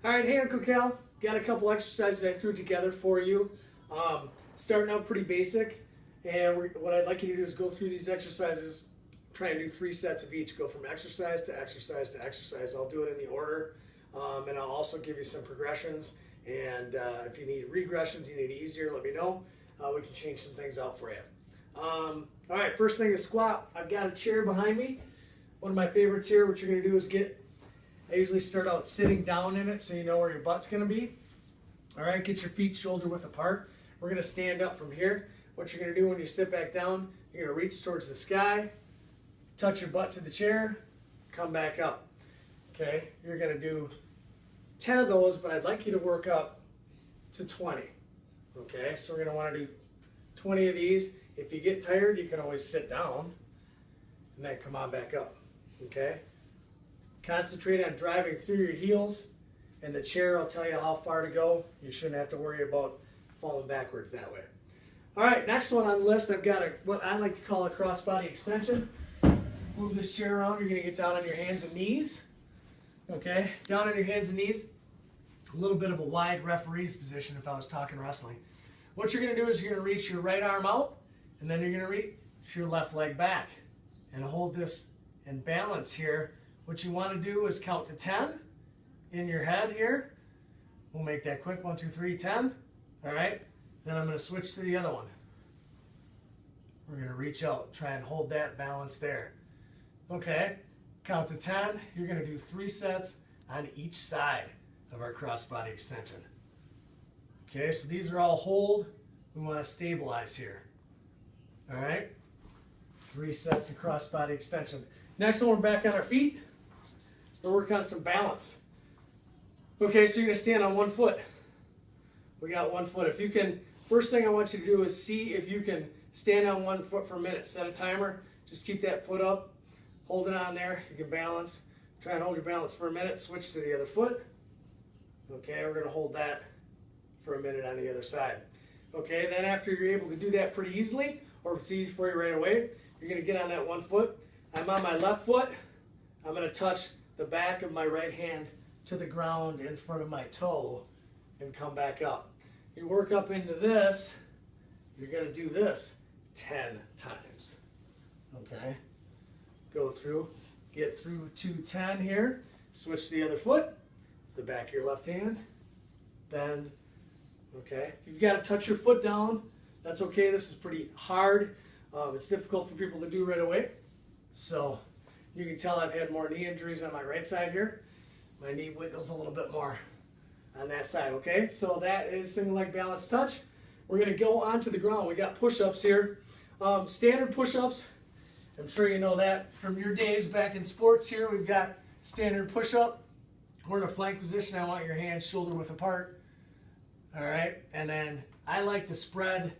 All right, hey Uncle Cal, got a couple exercises I threw together for you. Starting out pretty basic, and what I'd like you to do is go through these exercises, try and do 3 sets of each. Go from exercise to exercise to exercise. I'll do it in the order, and I'll also give you some progressions. And if you need regressions, you need it easier, let me know. We can change some things out for you. All right, first thing is squat. I've got a chair behind me. One of my favorites here. What you're going to do is I usually start out sitting down in it so you know where your butt's going to be. All right, get your feet shoulder width apart. We're going to stand up from here. What you're going to do when you sit back down, you're going to reach towards the sky, touch your butt to the chair, come back up. Okay, you're going to do 10 of those, but I'd like you to work up to 20. Okay, so we're going to want to do 20 of these. If you get tired, you can always sit down and then come on back up. Okay? Concentrate on driving through your heels, and the chair will tell you how far to go. You shouldn't have to worry about falling backwards that way. All right, next one on the list, I've got what I like to call a cross-body extension. Move this chair around. You're going to get down on your hands and knees. Okay, down on your hands and knees. A little bit of a wide referee's position if I was talking wrestling. What you're going to do is you're going to reach your right arm out, and then you're going to reach your left leg back and hold this in balance here. What you want to do is count to 10 in your head here. We'll make that quick. 1, 2, 3, 10. All right. Then I'm going to switch to the other one. We're going to reach out, try and hold that balance there. Okay. Count to 10. You're going to do 3 sets on each side of our cross-body extension. Okay, so these are all hold. We want to stabilize here. All right. 3 sets of cross-body extension. Next one, we're back on our feet. We're working on some balance. Okay, so you're going to stand on one foot. We got one foot. If you can, first thing I want you to do is see if you can stand on one foot for a minute. Set a timer. Just keep that foot up. Hold it on there. You can balance. Try and hold your balance for a minute. Switch to the other foot. Okay, we're going to hold that for a minute on the other side. Okay, then after you're able to do that pretty easily, or if it's easy for you right away, you're going to get on that one foot. I'm on my left foot. I'm going to touch the back of my right hand to the ground in front of my toe and come back up. You work up into this, you're going to do this 10 times. Okay? Go through, get through to 10 here. Switch to the other foot. It's the back of your left hand. Bend. Okay? If you've got to touch your foot down, that's okay. This is pretty hard. It's difficult for people to do right away. So you can tell I've had more knee injuries on my right side here. My knee wiggles a little bit more on that side, okay? So that is single leg balance touch. We're going to go onto the ground. We got push-ups here. Standard push-ups. I'm sure you know that from your days back in sports here. We've got standard push-up. We're in a plank position. I want your hands shoulder width apart. All right? And then I like to spread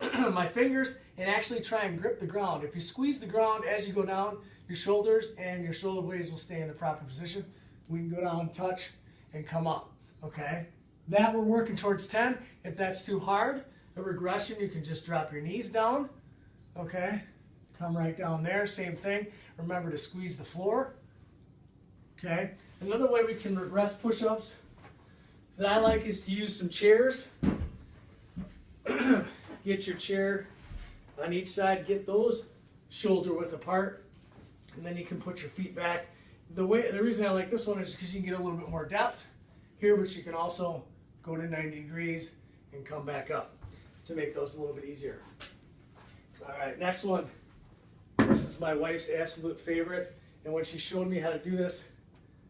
my fingers and actually try and grip the ground. If you squeeze the ground as you go down, your shoulders and your shoulder blades will stay in the proper position. We can go down, touch, and come up. Okay? That we're working towards 10. If that's too hard, a regression, you can just drop your knees down. Okay? Come right down there. Same thing. Remember to squeeze the floor. Okay? Another way we can regress push-ups that I like is to use some chairs. Get your chair on each side. Get those shoulder width apart. And then you can put your feet back. The reason I like this one is because you can get a little bit more depth here, but you can also go to 90 degrees and come back up to make those a little bit easier. All right, next one. This is my wife's absolute favorite. And when she showed me how to do this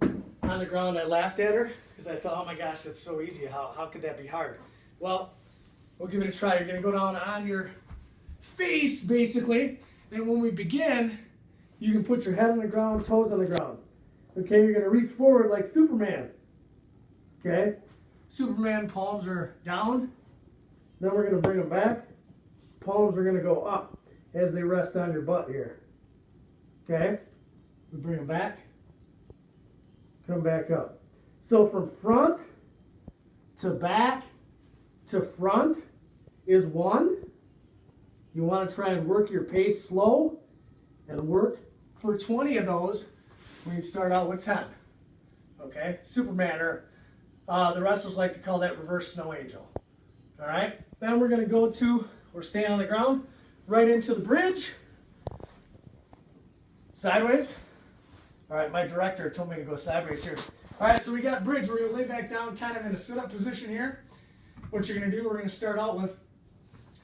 on the ground, I laughed at her because I thought, oh my gosh, that's so easy. How could that be hard? Well, we'll give it a try. You're going to go down on your face, basically. And when we begin, you can put your head on the ground, toes on the ground. Okay, you're going to reach forward like Superman. Okay, Superman, palms are down. Then we're going to bring them back. Palms are going to go up as they rest on your butt here. Okay, we bring them back. Come back up. So from front to back to front is 1. You want to try and work your pace slow and work for 20 of those. We start out with 10. Okay, Superman, or The wrestlers like to call that reverse snow angel. All right, then we're going to go to, we're staying on the ground, right into the bridge, sideways. All right, my director told me to go sideways here. All right, so we got bridge. We're going to lay back down kind of in a sit-up position here. What you're going to do, we're going to start out with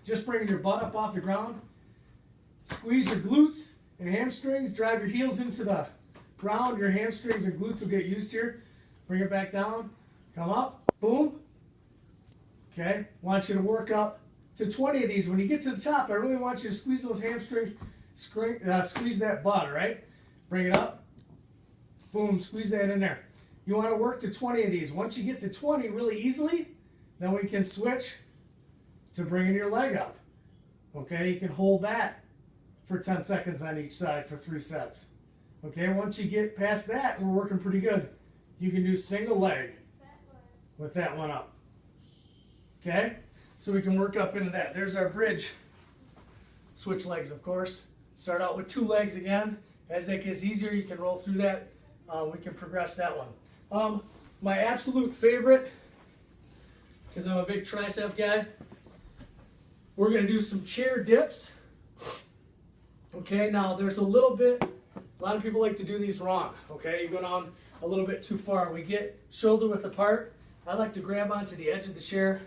just bringing your butt up off the ground. Squeeze your glutes and hamstrings. Drive your heels into the ground. Your hamstrings and glutes will get used here. Bring it back down. Come up. Boom. Okay. Want you to work up to 20 of these. When you get to the top, I really want you to squeeze those hamstrings. Squeeze that butt, all right? Bring it up. Boom. Squeeze that in there. You want to work to 20 of these. Once you get to 20 really easily, then we can switch to bringing your leg up. Okay, you can hold that for 10 seconds on each side for 3 sets. Okay, once you get past that, we're working pretty good. You can do single leg with that one up. Okay, so we can work up into that. There's our bridge. Switch legs, of course. Start out with 2 legs again. As that gets easier, you can roll through that. We can progress that one. My absolute favorite, because I'm a big tricep guy, we're going to do some chair dips. Okay, now there's a lot of people like to do these wrong. Okay, you go down a little bit too far. We get shoulder width apart. I like to grab onto the edge of the chair,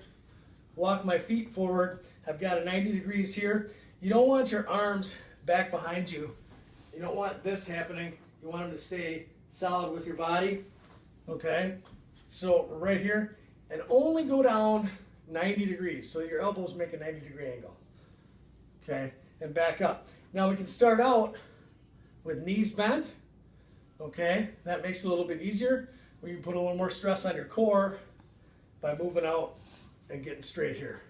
walk my feet forward. I've got a 90 degrees here. You don't want your arms back behind you. You don't want this happening. You want them to stay solid with your body. Okay, so right here, and only go down 90 degrees, so your elbows make a 90-degree angle. Okay, and back up. Now we can start out with knees bent. Okay, that makes it a little bit easier. We can put a little more stress on your core by moving out and getting straight here.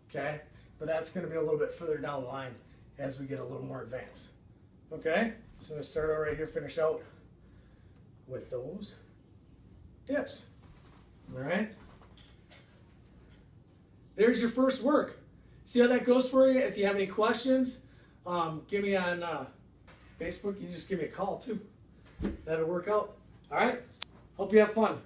Okay, but that's going to be a little bit further down the line as we get a little more advanced. Okay, so I'm going to start out right here, finish out with those dips. All right. There's your first work. See how that goes for you? If you have any questions, give me on Facebook. You just give me a call too. That'll work out. All right. Hope you have fun.